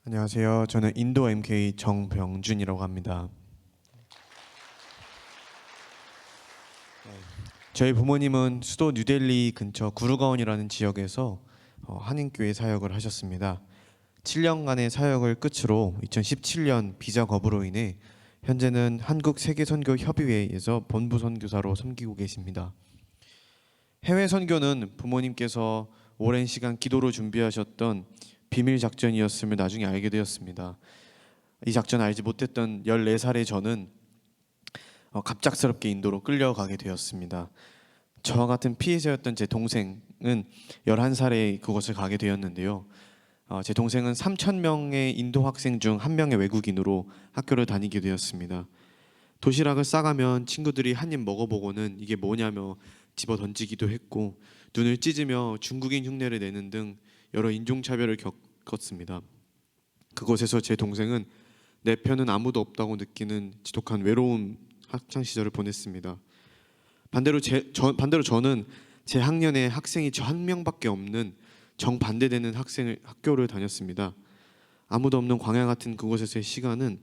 안녕하세요. 저는 인도 MK 정병준이라고 합니다. 저희 부모님은 수도 뉴델리 근처 구르가온이라는 지역에서 한인교회 사역을 하셨습니다. 7년간의 사역을 끝으로 2017년 비자 거부로 인해 현재는 한국 세계선교협의회에서 본부 선교사로 섬기고 계십니다. 해외 선교는 부모님께서 오랜 시간 기도로 준비하셨던 비밀 작전이었음을 나중에 알게 되었습니다. 이 작전 알지 못했던 14살의 저는 갑작스럽게 인도로 끌려가게 되었습니다. 저와 같은 피해자였던 제 동생은 11살에 그곳을 가게 되었는데요. 제 동생은 3,000명의 인도 학생 중 한 명의 외국인으로 학교를 다니게 되었습니다. 도시락을 싸가면 친구들이 한 입 먹어보고는 이게 뭐냐며 집어 던지기도 했고, 눈을 찢으며 중국인 흉내를 내는 등 여러 인종차별을 겪었습니다. 그곳에서 제 동생은 내 편은 아무도 없다고 느끼는 지독한 외로운 학창 시절을 보냈습니다. 반대로 저는 제 학년에 학생이 저 한 명밖에 없는 정반대되는 학교를 다녔습니다. 아무도 없는 광야 같은 그곳에서의 시간은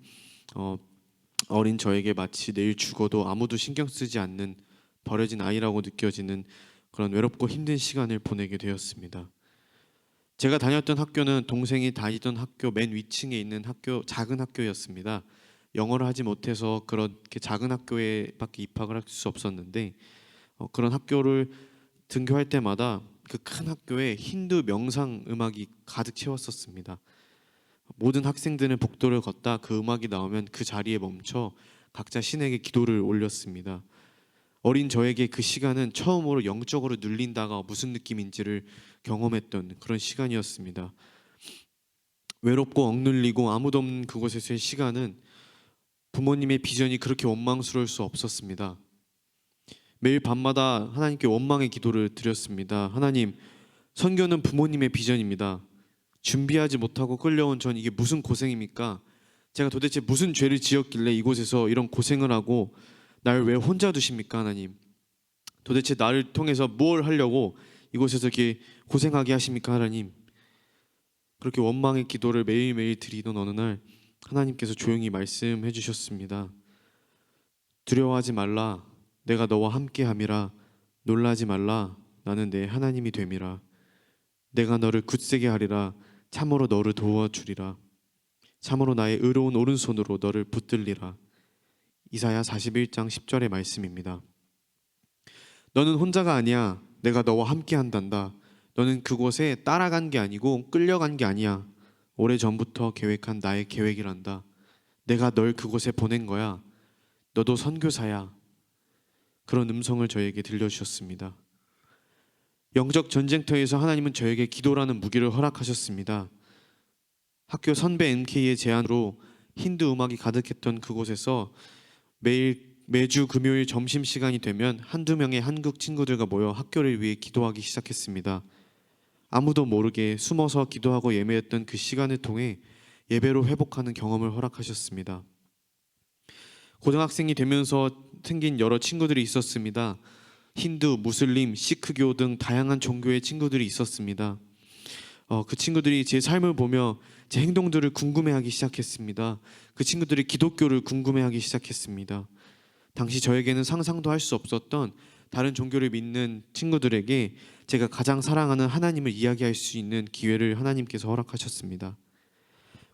어린 저에게 마치 내일 죽어도 아무도 신경 쓰지 않는 버려진 아이라고 느껴지는 그런 외롭고 힘든 시간을 보내게 되었습니다. 제가 다녔던 학교는 동생이 다니던 학교 맨 위층에 있는 작은 학교였습니다. 영어를 하지 못해서 그렇게 작은 학교에밖에 입학을 할 수 없었는데, 그런 학교를 등교할 때마다 그 큰 학교에 힌두 명상 음악이 가득 채웠었습니다. 모든 학생들은 복도를 걷다 그 음악이 나오면 그 자리에 멈춰 각자 신에게 기도를 올렸습니다. 어린 저에게 그 시간은 처음으로 영적으로 눌린다가 무슨 느낌인지를 경험했던 그런 시간이었습니다. 외롭고 억눌리고 아무도 없는 그곳에서의 시간은 부모님의 비전이 그렇게 원망스러울 수 없었습니다. 매일 밤마다 하나님께 원망의 기도를 드렸습니다. 하나님, 선교는 부모님의 비전입니다. 준비하지 못하고 끌려온 전 이게 무슨 고생입니까? 제가 도대체 무슨 죄를 지었길래 이곳에서 이런 고생을 하고 날 왜 혼자 두십니까, 하나님? 도대체 나를 통해서 뭘 하려고 이곳에서 이렇게 고생하게 하십니까, 하나님? 그렇게 원망의 기도를 매일매일 드리던 어느 날 하나님께서 조용히 말씀해 주셨습니다. 두려워하지 말라. 내가 너와 함께함이라. 놀라지 말라. 나는 내 하나님이 됨이라. 내가 너를 굳세게 하리라. 참으로 너를 도와주리라. 참으로 나의 의로운 오른손으로 너를 붙들리라. 이사야 41장 10절의 말씀입니다. 너는 혼자가 아니야. 내가 너와 함께 한단다. 너는 그곳에 따라간 게 아니고 끌려간 게 아니야. 오래전부터 계획한 나의 계획이란다. 내가 널 그곳에 보낸 거야. 너도 선교사야. 그런 음성을 저에게 들려주셨습니다. 영적 전쟁터에서 하나님은 저에게 기도라는 무기를 허락하셨습니다. 학교 선배 MK의 제안으로 힌두 음악이 가득했던 그곳에서 매주 금요일 점심시간이 되면 한두 명의 한국 친구들과 모여 학교를 위해 기도하기 시작했습니다. 아무도 모르게 숨어서 기도하고 예매했던 그 시간을 통해 예배로 회복하는 경험을 허락하셨습니다. 고등학생이 되면서 생긴 여러 친구들이 있었습니다. 힌두, 무슬림, 시크교 등 다양한 종교의 친구들이 있었습니다. 그 친구들이 제 삶을 보며 제 행동들을 궁금해하기 시작했습니다. 그 친구들이 기독교를 궁금해하기 시작했습니다. 당시 저에게는 상상도 할 수 없었던 다른 종교를 믿는 친구들에게 제가 가장 사랑하는 하나님을 이야기할 수 있는 기회를 하나님께서 허락하셨습니다.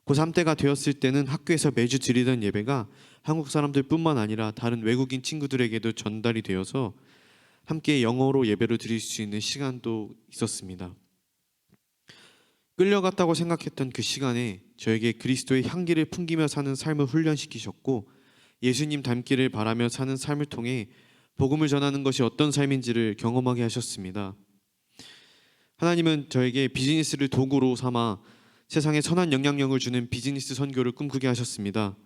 고3 때가 되었을 때는 학교에서 매주 드리던 예배가 한국 사람들뿐만 아니라 다른 외국인 친구들에게도 전달이 되어서 함께 영어로 예배를 드릴 수 있는 시간도 있었습니다. 끌려갔다고 생각했던 그 시간에 저에게 그리스도의 향기를 풍기며 사는 삶을 훈련시키셨고, 예수님 닮기를 바라며 사는 삶을 통해 복음을 전하는 것이 어떤 삶인지를 경험하게 하셨습니다. 하나님은 저에게 비즈니스를 도구로 삼아 세상에 선한 영향력을 주는 비즈니스 선교를 꿈꾸게 하셨습니다.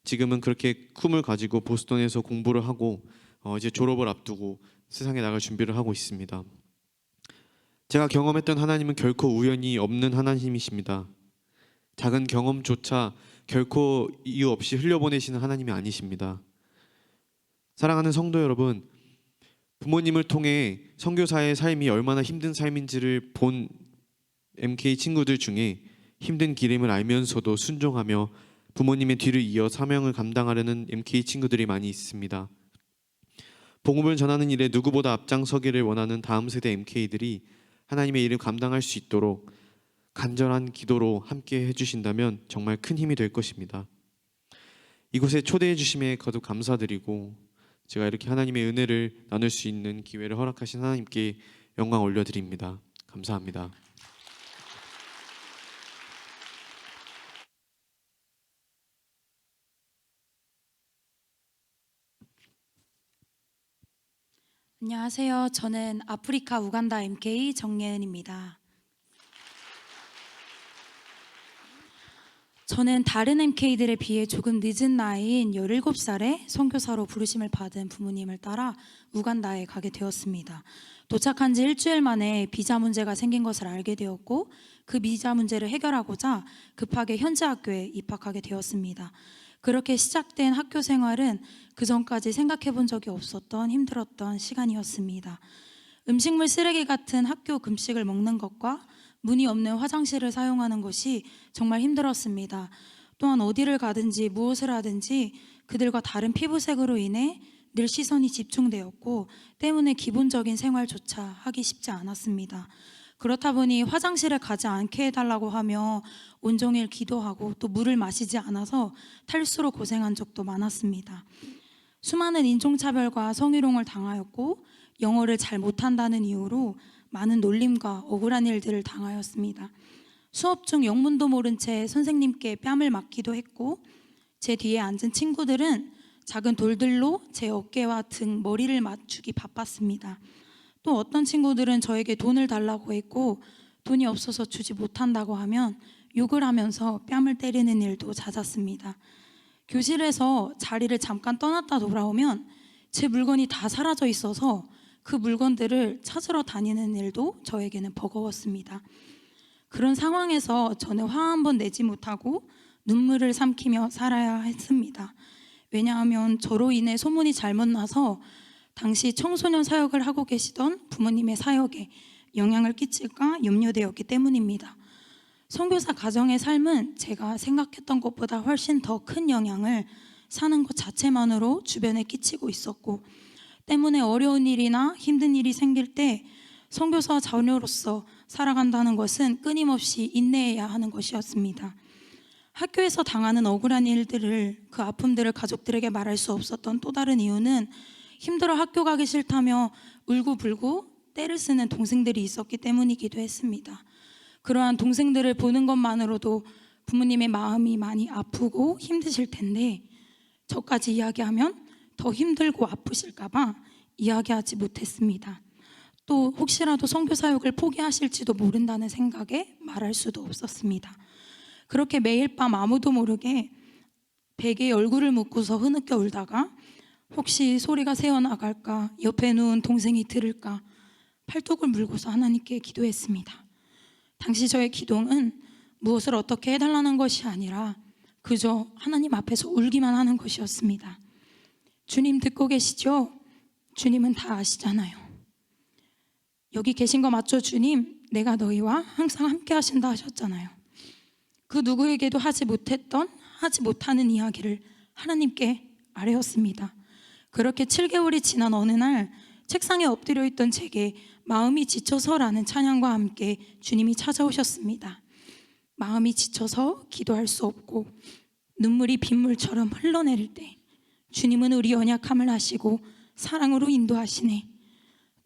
지금은 그렇게 꿈을 가지고 보스턴에서 공부를 하고 이제 졸업을 앞두고 세상에 나갈 준비를 하고 있습니다. 제가 경험했던 하나님은 결코 우연이 없는 하나님이십니다. 작은 경험조차 결코 이유 없이 흘려보내시는 하나님이 아니십니다. 사랑하는 성도 여러분, 부모님을 통해 선교사의 삶이 얼마나 힘든 삶인지를 본 MK 친구들 중에 힘든 길임을 알면서도 순종하며 부모님의 뒤를 이어 사명을 감당하려는 MK 친구들이 많이 있습니다. 복음을 전하는 일에 누구보다 앞장서기를 원하는 다음 세대 MK들이 하나님의 일을 감당할 수 있도록 간절한 기도로 함께 해주신다면 정말 큰 힘이 될 것입니다. 이곳에 초대해 주심에 거듭 감사드리고, 제가 이렇게 하나님의 은혜를 나눌 수 있는 기회를 허락하신 하나님께 영광 올려드립니다. 감사합니다. 안녕하세요. 저는 아프리카 우간다 MK 정예은입니다. 저는 다른 MK들에 비해 조금 늦은 나이인 17살에 선교사로 부르심을 받은 부모님을 따라 우간다에 가게 되었습니다. 도착한 지 일주일 만에 비자 문제가 생긴 것을 알게 되었고, 그 비자 문제를 해결하고자 급하게 현지 학교에 입학하게 되었습니다. 그렇게 시작된 학교 생활은 그 전까지 생각해 본 적이 없었던 힘들었던 시간이었습니다. 음식물 쓰레기 같은 학교 급식을 먹는 것과 문이 없는 화장실을 사용하는 것이 정말 힘들었습니다. 또한 어디를 가든지 무엇을 하든지 그들과 다른 피부색으로 인해 늘 시선이 집중되었고, 때문에 기본적인 생활조차 하기 쉽지 않았습니다. 그렇다 보니 화장실에 가지 않게 해달라고 하며 온종일 기도하고 또 물을 마시지 않아서 탈수로 고생한 적도 많았습니다. 수많은 인종차별과 성희롱을 당하였고, 영어를 잘 못한다는 이유로 많은 놀림과 억울한 일들을 당하였습니다. 수업 중 영문도 모른 채 선생님께 뺨을 맞기도 했고, 제 뒤에 앉은 친구들은 작은 돌들로 제 어깨와 등, 머리를 맞추기 바빴습니다. 또 어떤 친구들은 저에게 돈을 달라고 했고, 돈이 없어서 주지 못한다고 하면 욕을 하면서 뺨을 때리는 일도 잦았습니다. 교실에서 자리를 잠깐 떠났다 돌아오면 제 물건이 다 사라져 있어서 그 물건들을 찾으러 다니는 일도 저에게는 버거웠습니다. 그런 상황에서 저는 화 한 번 내지 못하고 눈물을 삼키며 살아야 했습니다. 왜냐하면 저로 인해 소문이 잘못 나서 당시 청소년 사역을 하고 계시던 부모님의 사역에 영향을 끼칠까 염려되었기 때문입니다. 선교사 가정의 삶은 제가 생각했던 것보다 훨씬 더 큰 영향을 사는 것 자체만으로 주변에 끼치고 있었고, 때문에 어려운 일이나 힘든 일이 생길 때 선교사 자녀로서 살아간다는 것은 끊임없이 인내해야 하는 것이었습니다. 학교에서 당하는 억울한 일들을, 그 아픔들을 가족들에게 말할 수 없었던 또 다른 이유는 힘들어 학교 가기 싫다며 울고불고 떼를 쓰는 동생들이 있었기 때문이기도 했습니다. 그러한 동생들을 보는 것만으로도 부모님의 마음이 많이 아프고 힘드실 텐데, 저까지 이야기하면 더 힘들고 아프실까 봐 이야기하지 못했습니다. 또 혹시라도 선교 사역을 포기하실지도 모른다는 생각에 말할 수도 없었습니다. 그렇게 매일 밤 아무도 모르게 베개에 얼굴을 묻고서 흐느껴 울다가 혹시 소리가 새어나갈까, 옆에 누운 동생이 들을까 팔뚝을 물고서 하나님께 기도했습니다. 당시 저의 기도는 무엇을 어떻게 해달라는 것이 아니라 그저 하나님 앞에서 울기만 하는 것이었습니다. 주님 듣고 계시죠? 주님은 다 아시잖아요. 여기 계신 거 맞죠, 주님? 내가 너희와 항상 함께 하신다 하셨잖아요. 그 누구에게도 하지 못했던, 하지 못하는 이야기를 하나님께 아뢰었습니다. 그렇게 7개월이 지난 어느 날 책상에 엎드려 있던 제게 마음이 지쳐서라는 찬양과 함께 주님이 찾아오셨습니다. 마음이 지쳐서 기도할 수 없고 눈물이 빗물처럼 흘러내릴 때 주님은 우리 연약함을 아시고 사랑으로 인도하시네.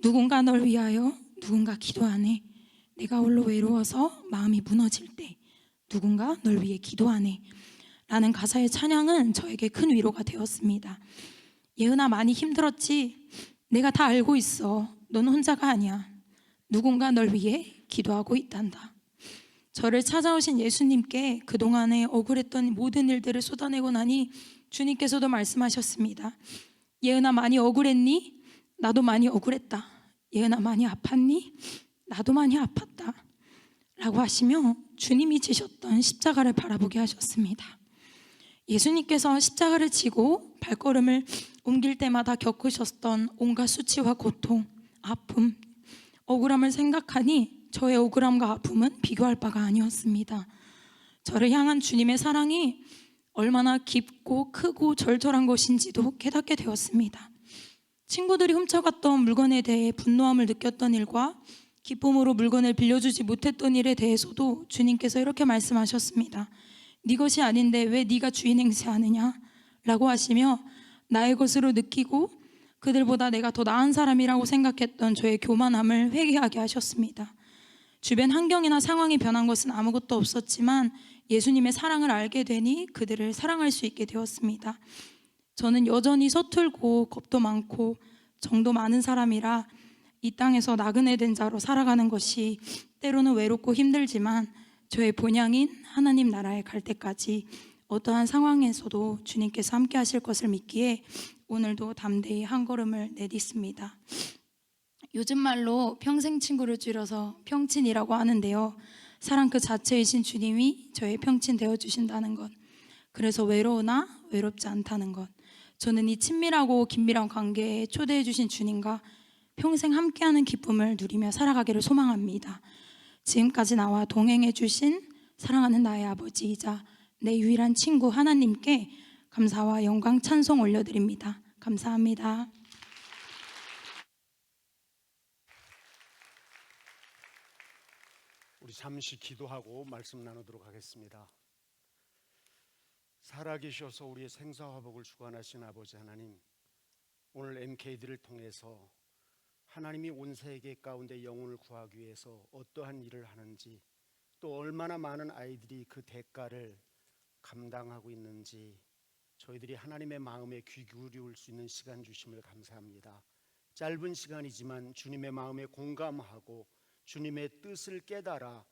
누군가 널 위하여 누군가 기도하네. 내가 홀로 외로워서 마음이 무너질 때 누군가 널 위해 기도하네 라는 가사의 찬양은 저에게 큰 위로가 되었습니다. 예은아, 많이 힘들었지? 내가 다 알고 있어. 넌 혼자가 아니야. 누군가 널 위해 기도하고 있단다. 저를 찾아오신 예수님께 그동안에 억울했던 모든 일들을 쏟아내고 나니 주님께서도 말씀하셨습니다. 예은아, 많이 억울했니? 나도 많이 억울했다. 예은아, 많이 아팠니? 나도 많이 아팠다 라고 하시며 주님이 지셨던 십자가를 바라보게 하셨습니다. 예수님께서 십자가를 지고 발걸음을 옮길 때마다 겪으셨던 온갖 수치와 고통, 아픔, 억울함을 생각하니 저의 억울함과 아픔은 비교할 바가 아니었습니다. 저를 향한 주님의 사랑이 얼마나 깊고 크고 절절한 것인지도 깨닫게 되었습니다. 친구들이 훔쳐갔던 물건에 대해 분노함을 느꼈던 일과 기쁨으로 물건을 빌려주지 못했던 일에 대해서도 주님께서 이렇게 말씀하셨습니다. 네 것이 아닌데 왜 네가 주인 행세하느냐? 라고 하시며 나의 것으로 느끼고 그들보다 내가 더 나은 사람이라고 생각했던 저의 교만함을 회개하게 하셨습니다. 주변 환경이나 상황이 변한 것은 아무것도 없었지만 예수님의 사랑을 알게 되니 그들을 사랑할 수 있게 되었습니다. 저는 여전히 서툴고 겁도 많고 정도 많은 사람이라 이 땅에서 나그네 된 자로 살아가는 것이 때로는 외롭고 힘들지만 저의 본향인 하나님 나라에 갈 때까지 어떠한 상황에서도 주님께서 함께 하실 것을 믿기에 오늘도 담대히 한 걸음을 내딛습니다. 요즘 말로 평생 친구를 줄여서 평친이라고 하는데요. 사랑 그 자체이신 주님이 저의 평친 되어주신다는 것, 그래서 외로우나 외롭지 않다는 것, 저는 이 친밀하고 긴밀한 관계에 초대해 주신 주님과 평생 함께하는 기쁨을 누리며 살아가기를 소망합니다. 지금까지 나와 동행해 주신 사랑하는 나의 아버지이자 내 유일한 친구 하나님께 감사와 영광 찬송 올려드립니다. 감사합니다. 우리 잠시 기도하고 말씀 나누도록 하겠습니다. 살아계셔서 우리의 생사화복을 주관하신 아버지 하나님, 오늘 MK들을 통해서 하나님이 온 세계 가운데 영혼을 구하기 위해서 어떠한 일을 하는지, 또 얼마나 많은 아이들이 그 대가를 감당하고 있는지 저희들이 하나님의 마음에 귀 기울일 수 있는 시간 주심을 감사합니다. 짧은 시간이지만 주님의 마음에 공감하고 주님의 뜻을 깨달아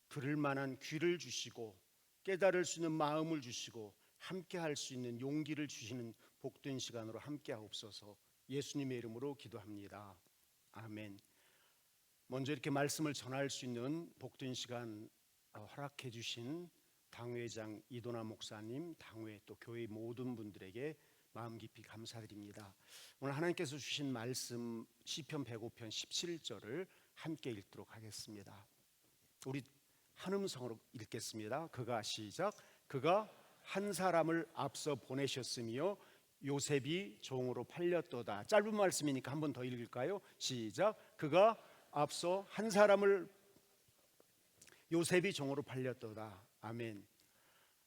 들을 만한 귀를 주시고 깨달을 수 있는 마음을 주시고 함께 할 수 있는 용기를 주시는 복된 시간으로 함께 하옵소서. 예수님의 이름으로 기도합니다. 아멘. 먼저 이렇게 말씀을 전할 수 있는 복된 시간 허락해 주신 당회장 이도나 목사님, 당회 또 교회 모든 분들에게 마음 깊이 감사드립니다. 오늘 하나님께서 주신 말씀 시편 105편 17절을 함께 읽도록 하겠습니다. 우리 한음성으로 읽겠습니다. 시작. 그가 한 사람을 앞서 보내셨으며 요셉이 종으로 팔렸도다. 짧은 말씀이니까 한 번 더 읽을까요? 시작. 그가 앞서 한 사람을 요셉이 종으로 팔렸도다. 아멘.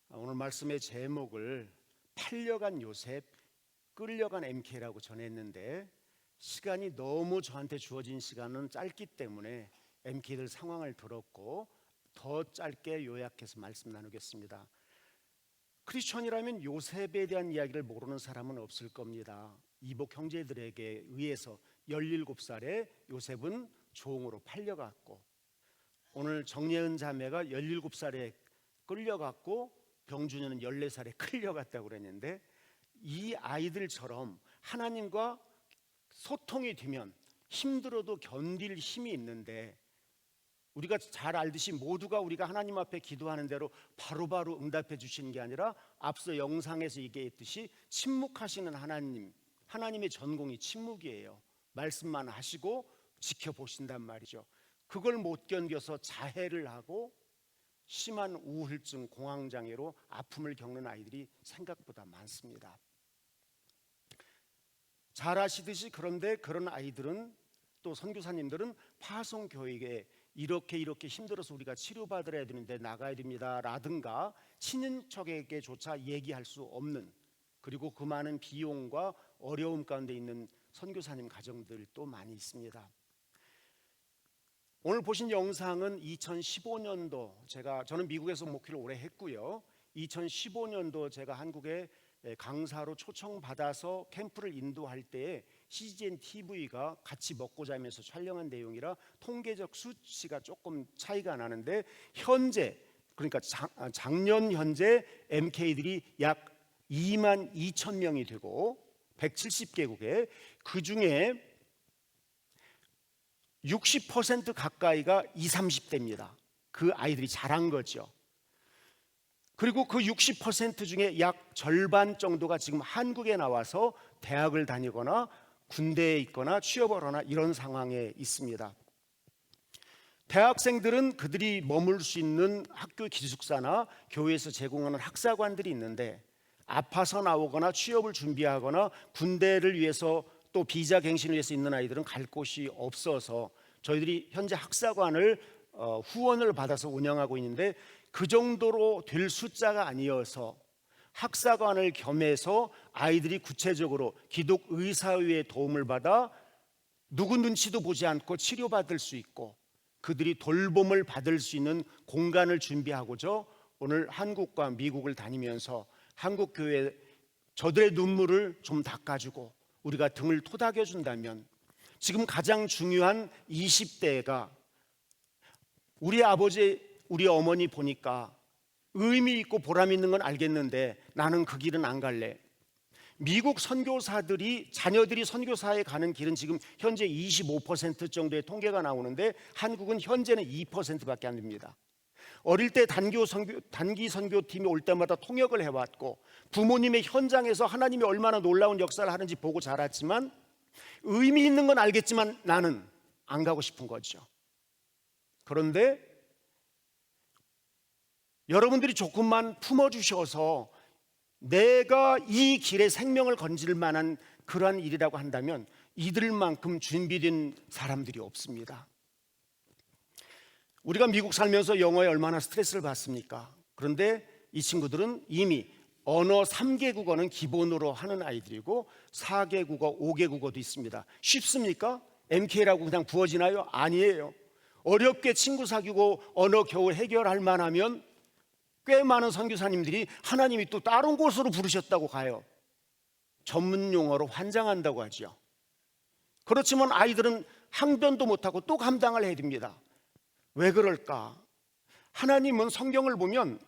오늘 말씀의 제목을 팔려간 요셉, 끌려간 MK라고 전했는데 시간이 너무 저한테 주어진 시간은 짧기 때문에 MK들 상황을 들었고 더 짧게 요약해서 말씀 나누겠습니다. 크리스천이라면 요셉에 대한 이야기를 모르는 사람은 없을 겁니다. 이복 형제들에게 의해서 17살에 요셉은 종으로 팔려갔고, 오늘 정예은 자매가 17살에 끌려갔고 병준이는 14살에 끌려갔다고 그랬는데, 이 아이들처럼 하나님과 소통이 되면 힘들어도 견딜 힘이 있는데, 우리가 잘 알듯이 모두가 우리가 하나님 앞에 기도하는 대로 바로바로 응답해 주시는 게 아니라 앞서 영상에서 얘기했듯이 침묵하시는 하나님, 하나님의 전공이 침묵이에요. 말씀만 하시고 지켜보신단 말이죠. 그걸 못 견뎌서 자해를 하고 심한 우울증, 공황장애로 아픔을 겪는 아이들이 생각보다 많습니다. 잘 아시듯이 그런데 그런 아이들은, 또 선교사님들은 파송교육에 이렇게 힘들어서 우리가 치료받으려 되는데 나가야 됩니다 라든가 친인척에게조차 얘기할 수 없는, 그리고 그 많은 비용과 어려움 가운데 있는 선교사님 가정들도 많이 있습니다. 오늘 보신 영상은 2015년도 저는 미국에서 목회를 오래 했고요. 2015년도 제가 한국에 강사로 초청받아서 캠프를 인도할 때에 CGN TV가 같이 먹고 자면서 촬영한 내용이라 통계적 수치가 조금 차이가 나는데, 현재, 그러니까 작년 현재 MK들이 약 2만 2천 명이 되고 170개국에, 그 중에 60% 가까이가 20, 30대입니다. 그 아이들이 자란 거죠. 그리고 그 60% 중에 약 절반 정도가 지금 한국에 나와서 대학을 다니거나 군대에 있거나 취업을 하거나 이런 상황에 있습니다. 대학생들은 그들이 머물 수 있는 학교 기숙사나 교회에서 제공하는 학사관들이 있는데 아파서 나오거나 취업을 준비하거나 군대를 위해서 또 비자 갱신을 위해서 있는 아이들은 갈 곳이 없어서 저희들이 현재 학사관을 후원을 받아서 운영하고 있는데 그 정도로 될 숫자가 아니어서 학사관을 겸해서 아이들이 구체적으로 기독의사회의 도움을 받아 누구 눈치도 보지 않고 치료받을 수 있고 그들이 돌봄을 받을 수 있는 공간을 준비하고자 오늘 한국과 미국을 다니면서 한국 교회 저들의 눈물을 좀 닦아주고 우리가 등을 토닥여준다면 지금 가장 중요한 20대가 우리 아버지 우리 어머니 보니까 의미 있고 보람 있는 건 알겠는데 나는 그 길은 안 갈래. 미국 선교사들이 자녀들이 선교사에 가는 길은 지금 현재 25% 정도의 통계가 나오는데 한국은 현재는 2%밖에 안 됩니다. 어릴 때 단기 선교팀이 올 때마다 통역을 해왔고 부모님의 현장에서 하나님이 얼마나 놀라운 역사를 하는지 보고 자랐지만 의미 있는 건 알겠지만 나는 안 가고 싶은 거죠. 그런데 여러분들이 조금만 품어주셔서 내가 이 길에 생명을 건질 만한 그러한 일이라고 한다면 이들만큼 준비된 사람들이 없습니다. 우리가 미국 살면서 영어에 얼마나 스트레스를 받습니까? 그런데 이 친구들은 이미 언어 3개 국어는 기본으로 하는 아이들이고 4개 국어, 5개 국어도 있습니다. 쉽습니까? MK라고 그냥 부어지나요? 아니에요. 어렵게 친구 사귀고 언어 겨우 해결할 만하면 꽤 많은 선교사님들이 하나님이 또 다른 곳으로 부르셨다고 가요. 전문 용어로 환장한다고 하죠. 그렇지만 아이들은 항변도 못하고 또 감당을 해야 됩니다. 왜 그럴까? 하나님은 성경을 보면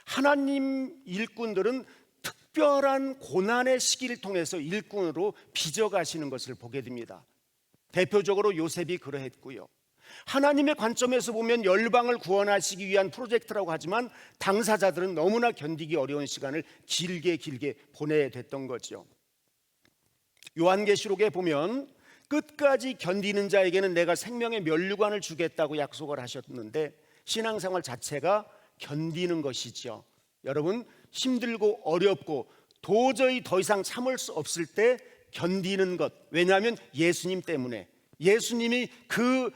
하나님 일꾼들은 특별한 고난의 시기를 통해서 일꾼으로 빚어가시는 것을 보게 됩니다. 대표적으로 요셉이 그러했고요. 하나님의 관점에서 보면 열방을 구원하시기 위한 프로젝트라고 하지만 당사자들은 너무나 견디기 어려운 시간을 길게 보내야 됐던 거죠. 요한계시록에 보면 끝까지 견디는 자에게는 내가 생명의 면류관을 주겠다고 약속을 하셨는데 신앙생활 자체가 견디는 것이죠. 여러분, 힘들고 어렵고 도저히 더 이상 참을 수 없을 때 견디는 것. 왜냐하면 예수님 때문에, 예수님이 그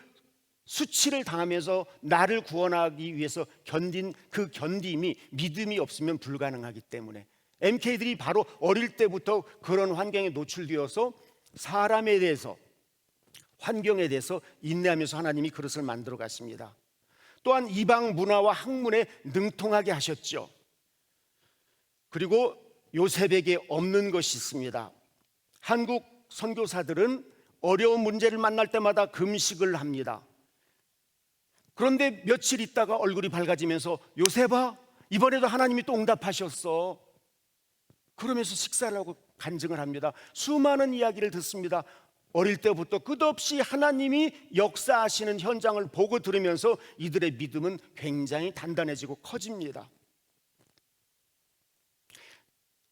수치를 당하면서 나를 구원하기 위해서 견딘 그 견딤이 믿음이 없으면 불가능하기 때문에 MK들이 바로 어릴 때부터 그런 환경에 노출되어서 사람에 대해서, 환경에 대해서 인내하면서 하나님이 그릇을 만들어 갔습니다. 또한 이방 문화와 학문에 능통하게 하셨죠. 그리고 요셉에게 없는 것이 있습니다. 한국 선교사들은 어려운 문제를 만날 때마다 금식을 합니다. 그런데 며칠 있다가 얼굴이 밝아지면서 요셉아, 이번에도 하나님이 또 응답하셨어. 그러면서 식사를 하고 간증을 합니다. 수많은 이야기를 듣습니다. 어릴 때부터 끝없이 하나님이 역사하시는 현장을 보고 들으면서 이들의 믿음은 굉장히 단단해지고 커집니다.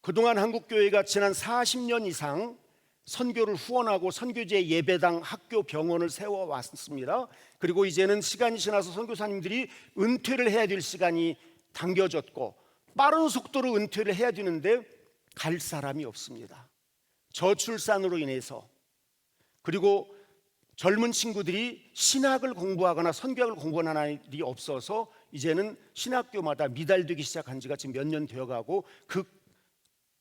그동안 한국교회가 지난 40년 이상 선교를 후원하고 선교지의 예배당, 학교, 병원을 세워왔습니다. 그리고 이제는 시간이 지나서 선교사님들이 은퇴를 해야 될 시간이 당겨졌고 빠른 속도로 은퇴를 해야 되는데 갈 사람이 없습니다. 저출산으로 인해서, 그리고 젊은 친구들이 신학을 공부하거나 선교학을 공부하는 아이들이 없어서 이제는 신학교마다 미달되기 시작한 지가 지금 몇 년 되어가고 그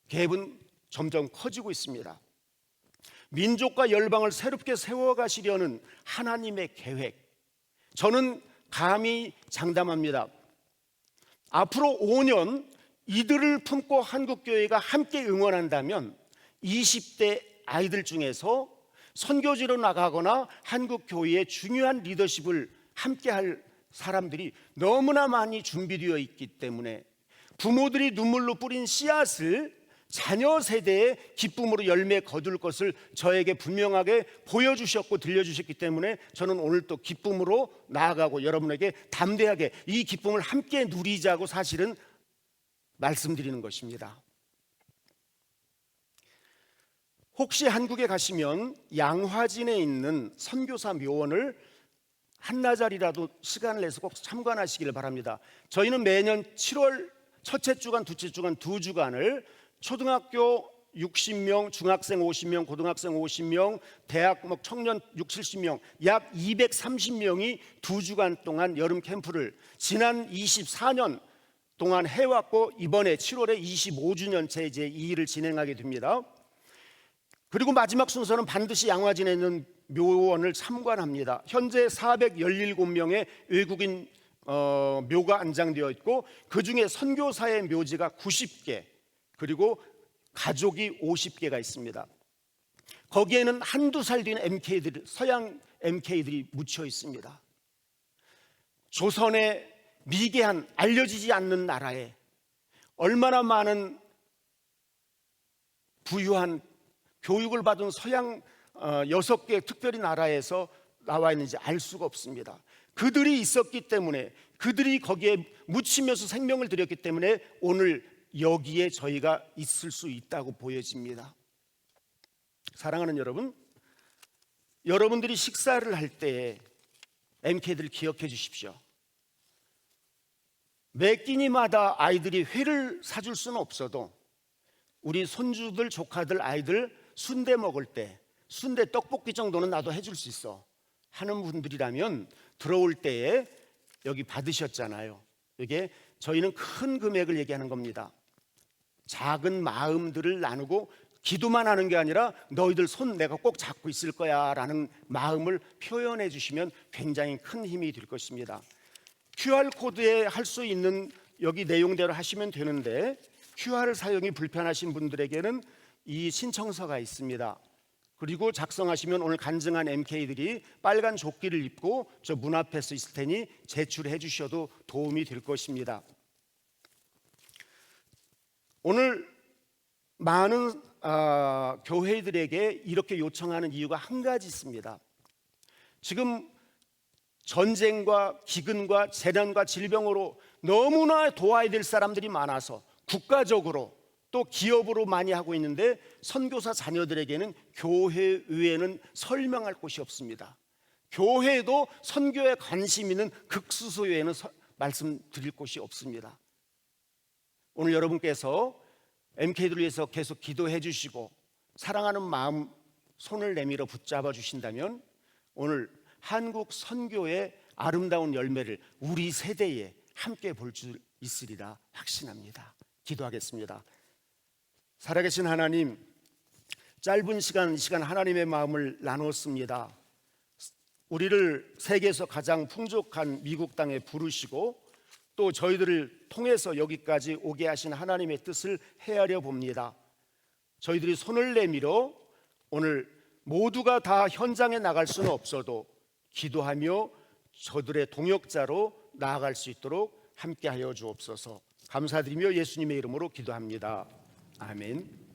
갭은 점점 커지고 있습니다. 민족과 열방을 새롭게 세워가시려는 하나님의 계획, 저는 감히 장담합니다. 앞으로 5년 이들을 품고 한국교회가 함께 응원한다면 20대 아이들 중에서 선교지로 나가거나 한국교회의 중요한 리더십을 함께할 사람들이 너무나 많이 준비되어 있기 때문에 부모들이 눈물로 뿌린 씨앗을 자녀 세대의 기쁨으로 열매 거둘 것을 저에게 분명하게 보여주셨고 들려주셨기 때문에 저는 오늘 또 기쁨으로 나아가고 여러분에게 담대하게 이 기쁨을 함께 누리자고 사실은 말씀드리는 것입니다. 혹시 한국에 가시면 양화진에 있는 선교사 묘원을 한나절이라도 시간을 내서 꼭 참관하시기를 바랍니다. 저희는 매년 7월 첫째 주간, 둘째 주간 두 주간을 초등학교 60명, 중학생 50명, 고등학생 50명, 대학 청년 6, 70명, 약 230명이 두 주간 동안 여름 캠프를 지난 24년 동안 해왔고, 이번에 7월에 25주년째 이제 이 일을 진행하게 됩니다. 그리고 마지막 순서는 반드시 양화진에 있는 묘원을 참관합니다. 현재 417명의 외국인 묘가 안장되어 있고, 그중에 선교사의 묘지가 90개, 그리고 가족이 50개가 있습니다. 거기에는 한두 살 된 MK들, 서양 MK들이 묻혀 있습니다. 조선의 미개한, 알려지지 않는 나라에 얼마나 많은 부유한 교육을 받은 서양 6개 특별히 나라에서 나와 있는지 알 수가 없습니다. 그들이 있었기 때문에, 그들이 거기에 묻히면서 생명을 들였기 때문에 오늘 여기에 저희가 있을 수 있다고 보여집니다. 사랑하는 여러분, 여러분들이 식사를 할 때 MK들 기억해 주십시오. 매 끼니마다 아이들이 회를 사줄 수는 없어도 우리 손주들, 조카들, 아이들 순대 먹을 때 순대 떡볶이 정도는 나도 해줄 수 있어 하는 분들이라면 들어올 때에 여기 받으셨잖아요. 이게 저희는 큰 금액을 얘기하는 겁니다. 작은 마음들을 나누고 기도만 하는 게 아니라 너희들 손 내가 꼭 잡고 있을 거야 라는 마음을 표현해 주시면 굉장히 큰 힘이 될 것입니다. QR코드에 할 수 있는 여기 내용대로 하시면 되는데, QR 사용이 불편하신 분들에게는 이 신청서가 있습니다. 그리고 작성하시면 오늘 간증한 MK들이 빨간 조끼를 입고 저 문 앞에 서 있을 테니 제출해 주셔도 도움이 될 것입니다. 오늘 많은 교회들에게 이렇게 요청하는 이유가 한 가지 있습니다. 지금 전쟁과 기근과 재난과 질병으로 너무나 도와야 될 사람들이 많아서 국가적으로 또 기업으로 많이 하고 있는데, 선교사 자녀들에게는 교회 외에는 설명할 곳이 없습니다. 교회도 선교에 관심 있는 극수소 외에는 말씀드릴 곳이 없습니다. 오늘 여러분께서 MK들을 위해서 계속 기도해 주시고 사랑하는 마음 손을 내밀어 붙잡아 주신다면 오늘 한국 선교의 아름다운 열매를 우리 세대에 함께 볼 줄 있으리라 확신합니다. 기도하겠습니다. 살아계신 하나님, 짧은 시간, 이 시간 하나님의 마음을 나눴습니다. 우리를 세계에서 가장 풍족한 미국 땅에 부르시고 또 저희들을 통해서 여기까지 오게 하신 하나님의 뜻을 헤아려 봅니다. 저희들이 손을 내밀어 오늘 모두가 다 현장에 나갈 수는 없어도 기도하며 저들의 동역자로 나아갈 수 있도록 함께하여 주옵소서. 감사드리며 예수님의 이름으로 기도합니다. 아멘.